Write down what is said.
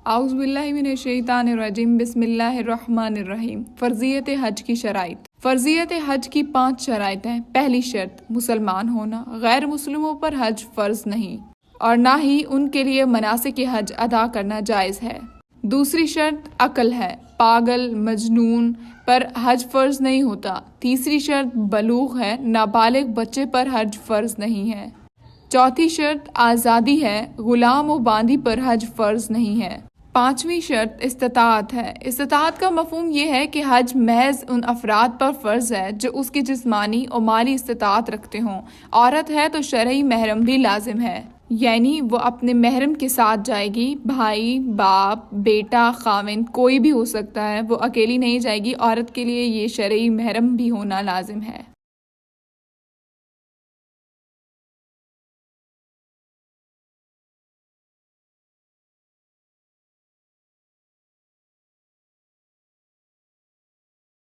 اعوذ باللہ من الشیطان الرجیم، بسم اللہ الرحمن الرحیم۔ فرضیت حج کی شرائط۔ فرضیت حج کی 5 شرائط ہیں۔ پہلی شرط مسلمان ہونا، غیر مسلموں پر حج فرض نہیں اور نہ ہی ان کے لیے مناسک حج ادا کرنا جائز ہے۔ دوسری شرط عقل ہے، پاگل مجنون پر حج فرض نہیں ہوتا۔ تیسری شرط بلوغ ہے، نابالغ بچے پر حج فرض نہیں ہے۔ چوتھی شرط آزادی ہے، غلام و باندی پر حج فرض نہیں ہے۔ پانچویں شرط استطاعت ہے۔ استطاعت کا مفہوم یہ ہے کہ حج محض ان افراد پر فرض ہے جو اس کی جسمانی اور مالی استطاعت رکھتے ہوں۔ عورت ہے تو شرعی محرم بھی لازم ہے، یعنی وہ اپنے محرم کے ساتھ جائے گی۔ بھائی، باپ، بیٹا، خاوند کوئی بھی ہو سکتا ہے، وہ اکیلی نہیں جائے گی۔ عورت کے لیے یہ شرعی محرم بھی ہونا لازم ہے۔